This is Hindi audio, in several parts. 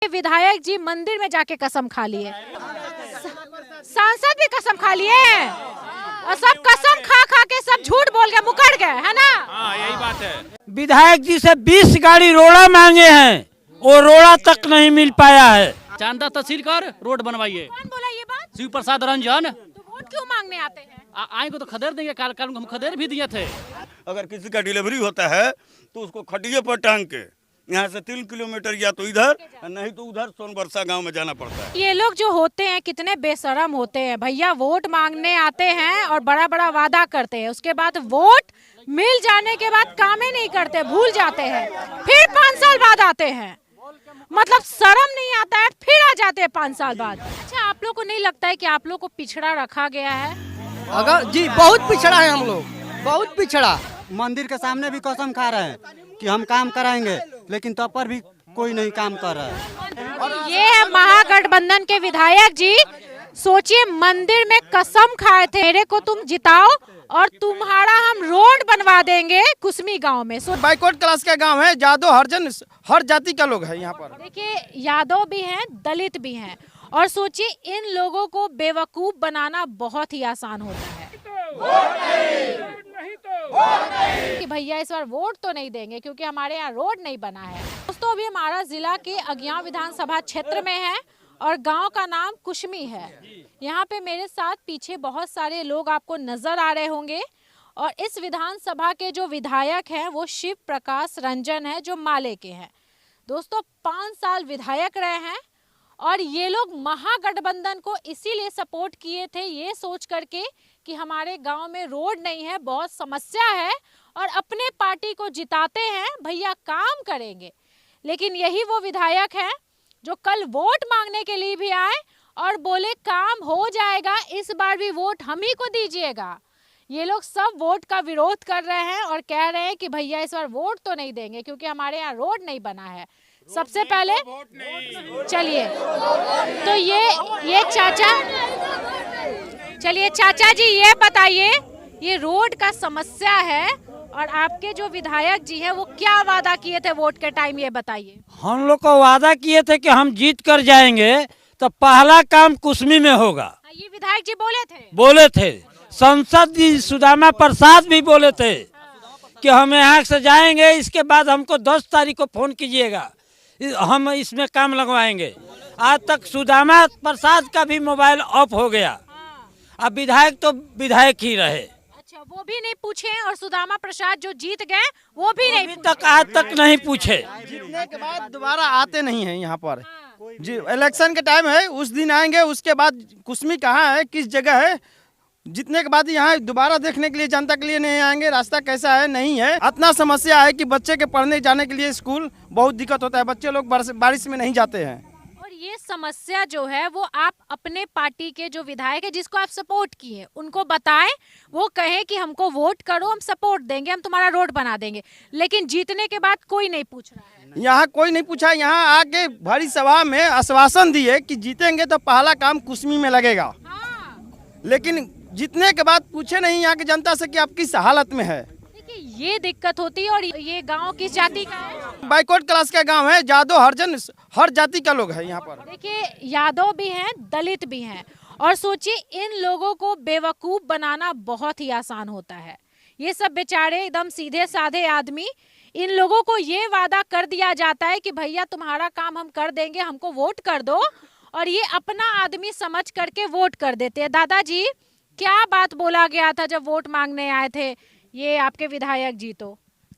विधायक जी मंदिर में जाके कसम खा लिए, सांसद भी कसम खा लिए और सब कसम खा खा के सब झूठ बोल के मुकर गए, है ना? हाँ, यही बात है। विधायक जी से 20 गाड़ी रोड़ा मांगे हैं, वो रोड़ा तक नहीं मिल पाया है। चांदा तहसील कर रोड बनवाइए। कौन बोला ये बात? शिव प्रसाद रंजन। तो वोट क्यों मांगने आते हैं? आएंगे तो खदेड़ देंगे, काल हम खदेड़ भी दिए थे। अगर किसी का डिलीवरी होता है तो उसको खटिये पर टांग के यहाँ से 3 किलोमीटर या तो इधर नहीं तो उधर सोनबरसा गांव में जाना पड़ता है। ये लोग जो होते हैं कितने बेशरम होते हैं भैया। वोट मांगने आते हैं और बड़ा बड़ा वादा करते हैं, उसके बाद वोट मिल जाने के बाद काम ही नहीं करते, भूल जाते हैं, फिर 5 साल बाद आते हैं। मतलब शर्म नहीं आता है, फिर आ जाते हैं 5 साल बाद। अच्छा, आप लोग को नहीं लगता है कि आप लोग को पिछड़ा रखा गया है? अगर जी बहुत पिछड़ा है, हम लोग बहुत पिछड़ा। मंदिर के सामने भी कसम खा रहे हैं कि हम काम कराएंगे, लेकिन तब पर भी कोई नहीं काम कर रहा है। ये है महागठबंधन के विधायक जी। सोचिए, मंदिर में कसम खाए थे, मेरे को तुम जिताओ और तुम्हारा हम रोड बनवा देंगे कुसमी गांव में। बाइकआउट क्लास का गांव है, यादव हरिजन हर जाति का लोग है यहाँ पर। देखिए, यादव भी हैं, दलित भी हैं, और सोचिए इन लोगों को बेवकूफ बनाना बहुत ही आसान होता है। कि भैया इस बार वोट तो नहीं देंगे क्योंकि हमारे यहाँ रोड नहीं बना है। दोस्तों, अभी हमारा जिला के अगियां विधानसभा क्षेत्र में है और गांव का नाम कुशमी है। यहाँ पे मेरे साथ पीछे बहुत सारे लोग आपको नजर आ रहे होंगे और इस विधानसभा के जो विधायक हैं वो शिव प्रकाश रंजन है, जो माले के हैं। दोस्तों, 5 साल विधायक रहे हैं और ये लोग महागठबंधन को इसीलिए सपोर्ट किए थे, ये सोच करके कि हमारे गांव में रोड नहीं है, बहुत समस्या है, और अपने पार्टी को जिताते हैं, भैया काम करेंगे। लेकिन यही वो विधायक हैं जो कल वोट मांगने के लिए भी आए और बोले काम हो जाएगा, इस बार भी वोट हम ही को दीजिएगा। ये लोग सब वोट का विरोध कर रहे हैं और कह रहे हैं कि भैया इस बार वोट तो नहीं देंगे क्योंकि हमारे यहाँ रोड नहीं बना है। सबसे पहले चलिए, तो ये चाचा, चलिए चाचा जी ये बताइए, ये रोड का समस्या है और आपके जो विधायक जी हैं वो क्या वादा किए थे वोट के टाइम, ये बताइए। हम लोग को वादा किए थे कि हम जीत कर जाएंगे तो पहला काम कुसमी में होगा। ये विधायक जी बोले थे। संसद जी सुदामा प्रसाद भी बोले थे कि हम यहाँ से जाएंगे, इसके बाद हमको 10 तारीख को फोन कीजिएगा, हम इसमें काम लगवाएंगे। आज तक सुदामा प्रसाद का भी मोबाइल ऑफ हो गया। अब विधायक तो विधायक ही रहे। अच्छा, वो भी नहीं पूछे और सुदामा प्रसाद जो जीत गए वो भी नहीं तक आज तक नहीं पूछे। जीतने के बाद दोबारा आते नहीं है यहाँ पर। जी, इलेक्शन के टाइम है, उस दिन आएंगे, उसके बाद कुसमी कहाँ है, किस जगह है, जीतने के बाद यहाँ दोबारा देखने के लिए, जनता के लिए नहीं आएंगे। रास्ता कैसा है, नहीं है। इतना समस्या है कि बच्चे के पढ़ने जाने के लिए स्कूल बहुत दिक्कत होता है, बच्चे लोग बारिश में नहीं जाते हैं। और ये समस्या जो है वो आप अपने पार्टी के जो विधायक है जिसको आप सपोर्ट किए उनको बताएं, वो कहे कि हमको वोट करो, हम सपोर्ट देंगे, हम तुम्हारा रोड बना देंगे। लेकिन जीतने के बाद कोई नहीं पूछ रहा है। यहाँ कोई नहीं पूछा। यहाँ आके भरी सभा में आश्वासन दिए कि जीतेंगे तो पहला काम कुसमी में लगेगा, लेकिन जीतने के बाद पूछे नहीं यहाँ की जनता से कि आप किस हालत में है। देखिए, ये दिक्कत होती है। और ये गांव किस जाति का है? बाइकआउट क्लास का गांव है, यादव हरिजन हर जाति का लोग है यहाँ पर। देखिए, यादव भी हैं, दलित भी हैं, और सोचिए इन लोगों को बेवकूफ बनाना बहुत ही आसान होता है। ये सब बेचारे एकदम सीधे साधे आदमी, इन लोगों को ये वादा कर दिया जाता है कि भैया तुम्हारा काम हम कर देंगे, हमको वोट कर दो, और ये अपना आदमी समझ करके वोट कर देते हैं। दादाजी, क्या बात बोला गया था जब वोट मांगने आए थे ये आपके विधायक जी? तो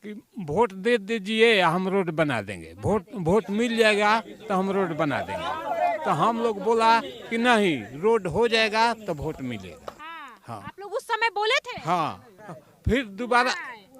कि वोट दे दीजिए, हम रोड बना देंगे, वोट मिल जाएगा तो हम रोड बना देंगे। तो हम लोग बोला कि नहीं, रोड हो जाएगा तो वोट मिलेगा। हाँ। आप लोग उस समय बोले थे? हाँ, फिर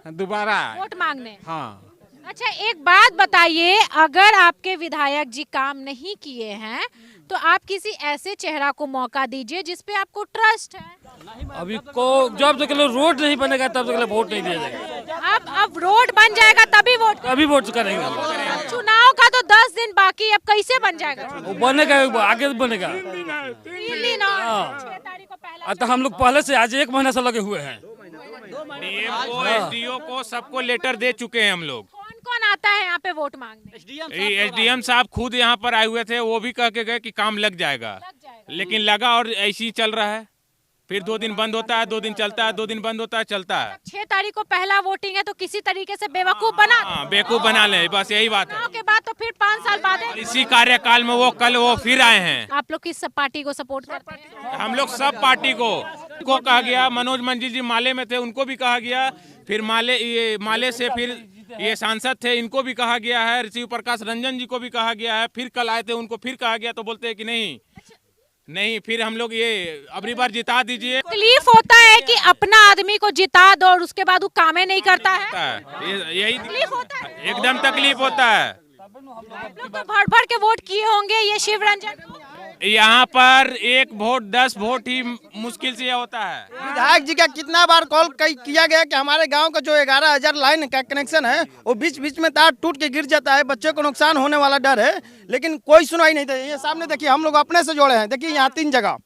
दोबारा वोट मांगने। हाँ। अच्छा, एक बात बताइए, अगर आपके विधायक जी काम नहीं किए हैं तो आप किसी ऐसे चेहरा को मौका दीजिए जिसपे आपको ट्रस्ट है। अभी को जब तक रोड नहीं बनेगा तब तक वोट नहीं दिया जाएगा। अब रोड बन जाएगा तभी वोट करेंगे। चुनाव का तो 10 दिन बाकी, अब कैसे बन जाएगा? वो बनेगा, आगे बनेगा। 3 दिन और 6 तारीख को पहला। तो हम लोग पहले से आज 1 महीना से लगे हुए हैं। डीएम को, एसडीओ को, सबको लेटर दे चुके हैं हम लोग। कौन आता है यहाँ पे वोट मांगने? एसडीएम साहब खुद यहाँ पर आए हुए थे, वो भी कह के गए कि काम लग जाएगा, लेकिन लगा और ऐसे ही चल रहा है। फिर 2 दिन बंद होता है, 2 दिन चलता है, 2 दिन बंद होता है, चलता है। 6 तारीख को पहला वोटिंग है तो किसी तरीके से बेवकूफ बना, हाँ, बेवकूफ बना ले, बस यही बात है। चुनाव के बाद तो फिर 5 साल बाद है। इसी कार्यकाल में वो कल वो फिर आए हैं। आप लोग किस पार्टी को सपोर्ट करते हैं? हम लोग सब पार्टी को कहा गया, मनोज मंजिल जी माले में थे, उनको भी कहा गया, फिर माले से फिर ये सांसद थे, इनको भी कहा गया है, शिव प्रकाश रंजन जी को भी कहा गया है, फिर कल आए थे, उनको फिर कहा गया, तो बोलते हैं कि नहीं फिर हम लोग ये अगली बार जिता दीजिए। तकलीफ होता है कि अपना आदमी को जिता दो और उसके बाद वो कामें नहीं करता है, यही तकलीफ होता है। एकदम तकलीफ होता है। आप लोग तो भर भर के वोट किए होंगे ये शिव रंजन को। यहाँ पर 1 वोट 10 वोट ही मुश्किल से होता है। विधायक जी का कितना बार कॉल किया गया कि हमारे गांव का जो 11,000 लाइन का कनेक्शन है वो बीच बीच में तार टूट के गिर जाता है, बच्चे को नुकसान होने वाला डर है, लेकिन कोई सुनवाई नहीं थी। ये सामने देखिए, हम लोग अपने से जोड़े हैं, देखिए यहाँ 3 जगह,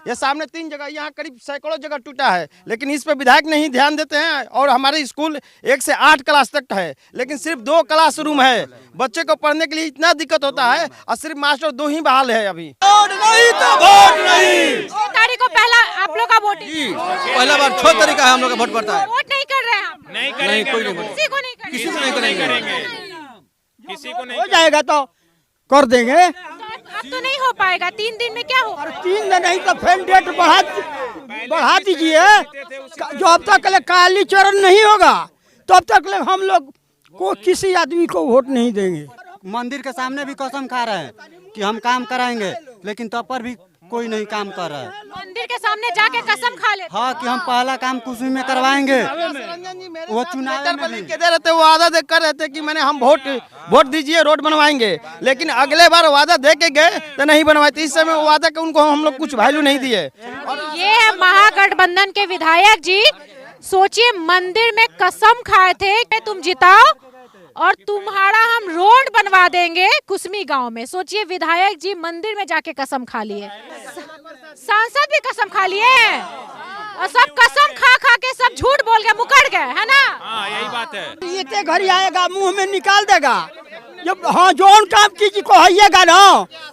ये सामने 3 जगह, यहाँ करीब सैकड़ों जगह टूटा है, लेकिन इस पे विधायक नहीं ध्यान देते हैं। और हमारे स्कूल 1 से 8 क्लास तक है, लेकिन सिर्फ 2 क्लास रूम है, बच्चे को पढ़ने के लिए इतना दिक्कत होता है, और सिर्फ मास्टर 2 ही बहाल है अभी। वोट नहीं तो वोट नहीं। 6 तारीख को पहला आप लोग का वोटिंग, पहला बार 6 तारीख का हम लोग का वोट पड़ता है। वोट नहीं कर रहे हैं आप? नहीं करेंगे, कोई नहीं, किसी को नहीं कर, किसी से नहीं करेंगे। किसी को नहीं हो जाएगा तो कर देंगे। अब तो नहीं हो पाएगा, 3 दिन में क्या होगा? 3 दिन नहीं तो फिर डेट बढ़ा दीजिए। जब तक काली चरण नहीं होगा तब तक हम लोग को किसी आदमी को वोट नहीं देंगे। मंदिर के सामने भी कसम खा रहे हैं कि हम काम कराएंगे, लेकिन तब पर भी कोई नहीं काम कर रहा है। मंदिर के सामने जाके कसम खा ले। हाँ, कि हम पहला काम कुसुम में करवाएंगे। वो चुनाव लेटर पर लिख के दे रहते, वो वादा दे कर रहते कि मैंने हम वोट दीजिए, रोड बनवाएंगे, लेकिन अगले बार वादा दे के गए तो नहीं बनवाए। इस समय वो वादा के उनको हम लोग कुछ वैल्यू नहीं दिए। ये है महागठबंधन के विधायक जी। सोचिए, मंदिर में कसम खाए थे कि तुम जिताओ और तुम्हारा हम रोड बनवा देंगे कुसमी गांव में। सोचिए, विधायक जी मंदिर में जाके कसम खा लिए, सांसद भी कसम खा लिए, और सब कसम खा खा के सब झूठ बोल के मुकर गए, है ना? हाँ, यही बात है। ये घड़ी आएगा मुंह में निकाल देगा, जब हाँ जो काम कीजिए को आइएगा ना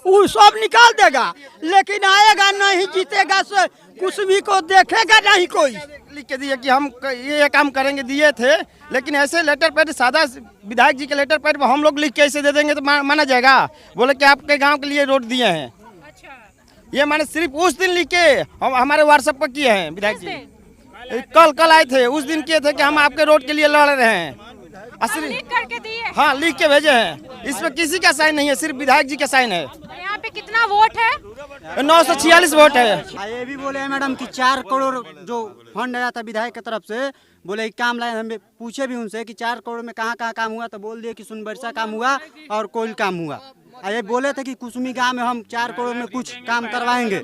वो सब निकाल देगा, लेकिन आएगा नहीं, जीतेगा से कुसमी को देखेगा नहीं कोई। लिख के दिए कि हम ये काम करेंगे, दिए थे, लेकिन ऐसे लेटर पैड, सादा विधायक जी के लेटर पैड हम लोग लिख के ऐसे दे देंगे तो माना जाएगा? बोले कि आपके गांव के लिए रोड दिए हैं। ये मैंने सिर्फ उस दिन लिख के हम हमारे व्हाट्सएप पर किए हैं। विधायक जी कल आए थे, उस दिन किए थे कि हम आपके रोड के लिए लड़ रहे हैं। लिख करके दिए? हाँ, लिख के भेजे हैं। इसमें किसी का साइन नहीं है, सिर्फ विधायक जी का साइन है। यहाँ पे कितना वोट है? 946 वोट है। ये भी बोले हैं मैडम कि 4 करोड़ जो फंड आया था विधायक की तरफ से, बोले काम लाए। हमें पूछे भी उनसे कि 4 करोड़ में कहाँ कहाँ काम हुआ, तो बोल दिए कि सुनबरसा काम हुआ और कोयल काम हुआ। ये बोले थे कि कुसुमी गांव में हम 4 करोड़ में कुछ काम करवाएंगे,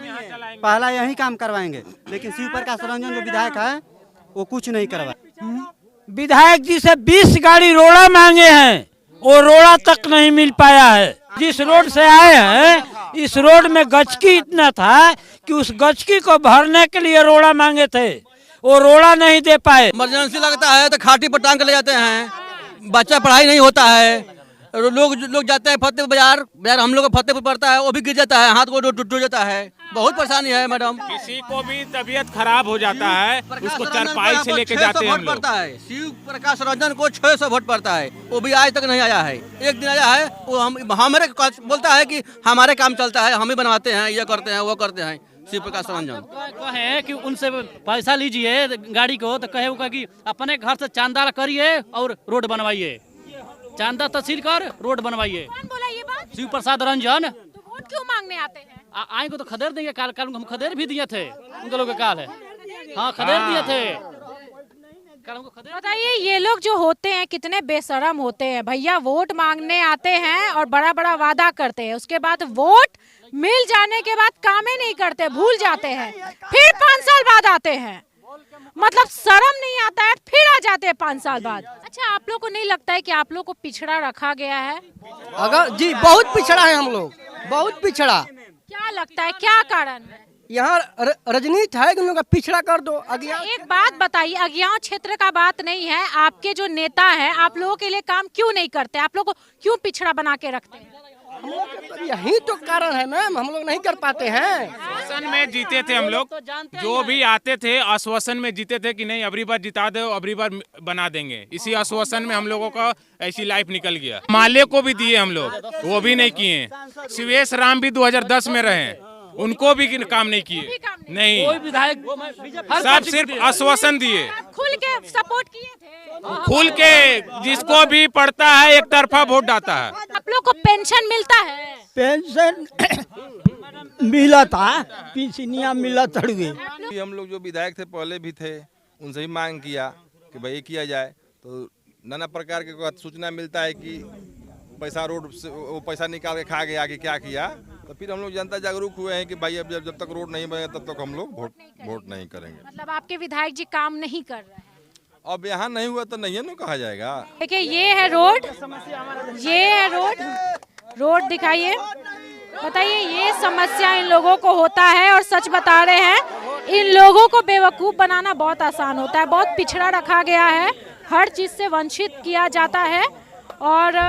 पहला यही काम करवाएंगे, लेकिन शिव प्रकाश रंजन जो विधायक है वो कुछ नहीं करवाए। विधायक जी से 20 गाड़ी रोड़ा मांगे हैं, वो रोड़ा तक नहीं मिल पाया है। जिस रोड से आए हैं, इस रोड में गचकी इतना था कि उस गचकी को भरने के लिए रोड़ा मांगे थे, वो रोड़ा नहीं दे पाए। इमरजेंसी लगता है तो खाटी पर टांग के ले जाते हैं, बच्चा पढ़ाई नहीं होता है, लोग जाते हैं फतेहपुर बाजार हम लोग का फतेहपुर पड़ता है, वो भी गिर जाता है, हाथ को टूट जाता है, बहुत परेशानी है मैडम। किसी को भी तबीयत खराब हो जाता है, उसको चारपाई से लेके जाते हैं हम लोग। शिव प्रकाश रंजन को 600 वोट पड़ता है, वो भी आज तक नहीं आया है। एक दिन आया है, वो हमारे बोलता है कि हमारे काम चलता है, हम ही बनवाते हैं, ये करते हैं, वो करते हैं। शिव प्रकाश रंजन कहे कि उनसे पैसा लीजिए गाड़ी को, तो कहे कि अपने घर से चांदा करिए और रोड बनवाइए, चांदा तहसील कर रोड बनवाइए। कौन बोला ये बात? शिव प्रसाद रंजन। तो वोट क्यों मांगने आते हैं? आएंगे तो खदेड़ देंगे। काल हम खदेड़ भी दिए थे, उनके लोग काल है। हाँ, खदेड़ दिए थे। बताइए, ये लोग जो होते हैं कितने बेशरम होते हैं। भैया वोट मांगने आते हैं और बड़ा बड़ा वादा करते हैं, उसके बाद वोट मिल जाने के बाद कामें नहीं करते, भूल जाते हैं, फिर 5 साल बाद आते हैं। मतलब शर्म नहीं आता है, फिर आ जाते हैं 5 साल बाद। अच्छा, आप लोग को नहीं लगता है कि आप लोग को पिछड़ा रखा गया है? अगर जी बहुत पिछड़ा है हम लोग, बहुत पिछड़ा। क्या लगता है, क्या कारण है? यहाँ राजनीति है कि उन लोगों का पिछड़ा कर दो। अज्ञान एक बात बताइए, अज्ञान क्षेत्र का बात नहीं है, आपके जो नेता हैं आप लोगों के लिए काम क्यों नहीं करते, आप लोगों को क्यों पिछड़ा बना के रखते हैं? हम लोग तो यही तो कारण है मैम, हम लोग नहीं कर पाते हैं। आश्वासन में जीते थे हम लोग, जो भी आते थे आश्वासन में जीते थे कि नहीं अबरी बार जिता दो, अबरी बार बना देंगे। इसी आश्वासन में हम लोगों का ऐसी लाइफ निकल गया। माले को भी दिए हम लोग, वो भी नहीं किए। शिवेश राम भी 2010 में रहे, उनको भी काम नहीं किए। नहीं, कोई विधायक सब सिर्फ आश्वासन दिए। खुल के सपोर्ट किए थे, खुल के जिसको भी पड़ता है एक तरफा वोट डालता है। आप लोग को पेंशन मिलता है? पेंशन मिला था, पेंशनिया मिला तड़ुए। हम लोग जो विधायक थे पहले भी थे, उनसे भी मांग किया कि भाई किया जाए, तो नाना प्रकार के सूचना मिलता है कि पैसा रोड से वो पैसा निकाल के खा गया, आगे क्या किया। तो फिर हम लोग जनता जागरूक हुए हैं कि भाई अब जब तक रोड नहीं बने तब तक हम लोग वोट नहीं करेंगे। मतलब आपके विधायक जी काम नहीं कर रहे हैं? अब यहाँ नहीं हुआ तो नहीं है ना कहा जाएगा। देखिए ये है रोड, ये है रोड दिखाइए, बताइए ये समस्या इन लोगों को होता है। और सच बता रहे हैं, इन लोगों को बेवकूफ़ बनाना बहुत आसान होता है, बहुत पिछड़ा रखा गया है, हर चीज़ से वंचित किया जाता है। और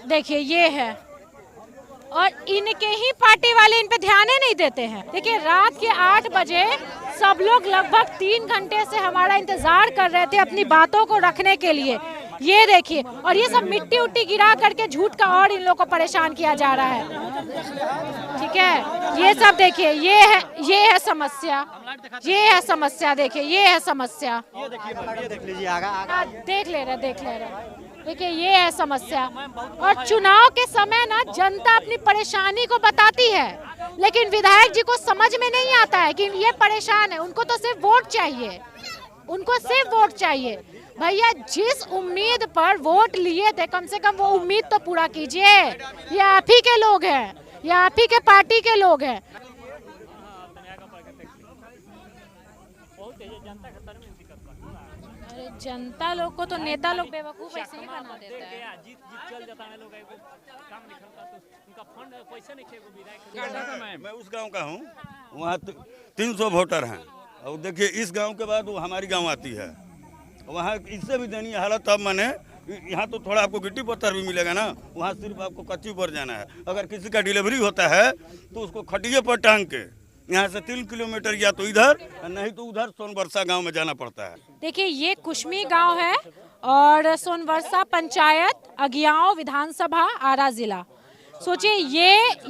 देखिए ये है, और इनके ही पार्टी वाले इन पे ध्यान ही नहीं देते हैं। देखिए रात के 8 बजे सब लोग लगभग 3 घंटे से हमारा इंतजार कर रहे थे अपनी बातों को रखने के लिए। ये देखिए, और ये सब मिट्टी उट्टी गिरा करके झूठ का और इन लोगों को परेशान किया जा रहा है। ठीक है, ये सब देखिए, ये है समस्या, ये है समस्या। देखिए ये है समस्या, देख लीजिए आगा देख ले रहे। देखिए ये है समस्या। और चुनाव के समय ना जनता अपनी परेशानी को बताती है, लेकिन विधायक जी को समझ में नहीं आता है कि ये परेशान है। उनको तो सिर्फ वोट चाहिए, उनको सिर्फ वोट चाहिए। भैया जिस उम्मीद पर वोट लिए थे, कम से कम वो उम्मीद तो पूरा कीजिए। ये आप ही के लोग हैं, ये आप ही के पार्टी के लोग हैं। अरे जनता लोग को तो नेता लोग बेवकूफ ऐसे ही बना देता है। मैं उस गांव का हूँ, वहाँ 300 वोटर हैं, और देखिए इस गांव के बाद वो हमारी गांव आती है। वहाँ इससे भी दयनीय हालत। अब मैंने यहाँ तो थोड़ा आपको गिट्टी पत्थर भी मिलेगा ना, वहाँ सिर्फ आपको कच्ची पर जाना है। अगर किसी का डिलीवरी होता है तो उसको खटिये पर टांग के यहाँ से 3 किलोमीटर या तो इधर नहीं तो उधर सोनबरसा गांव में जाना पड़ता है। देखिए ये कुशमी गांव है और सोनबरसा पंचायत, अगियाव विधानसभा, आरा जिला। सोचिए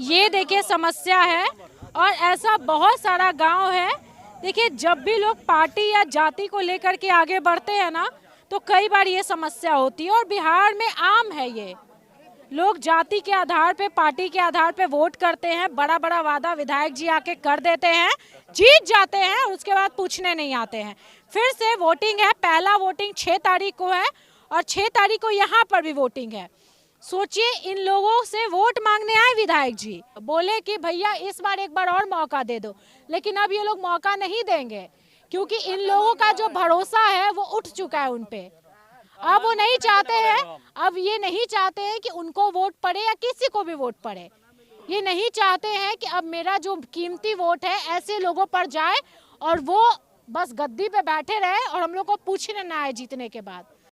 ये देखिए समस्या है, और ऐसा बहुत सारा गांव है। देखिए जब भी लोग पार्टी या जाति को लेकर के आगे बढ़ते हैं ना, तो कई बार ये समस्या होती है। और बिहार में आम है ये, लोग जाति के आधार पे, पार्टी के आधार पे वोट करते हैं। बड़ा बड़ा वादा विधायक जी आके कर देते हैं, जीत जाते हैं, और उसके बाद पूछने नहीं आते हैं। फिर से वोटिंग है, पहला वोटिंग 6 तारीख को है, और 6 तारीख को यहाँ पर भी वोटिंग है। सोचिए इन लोगों से वोट मांगने आए विधायक जी, बोले कि भैया इस बार एक बार और मौका दे दो, लेकिन अब ये लोग मौका नहीं देंगे, क्योंकि इन लोगों का जो भरोसा है वो उठ चुका है उन पे। अब वो नहीं चाहते हैं, अब ये नहीं चाहते हैं कि उनको वोट पड़े या किसी को भी वोट पड़े। ये नहीं चाहते हैं कि अब मेरा जो कीमती वोट है ऐसे लोगों पर जाए और वो बस गद्दी पे बैठे रहे और हम लोग को पूछने ना आए जीतने के बाद।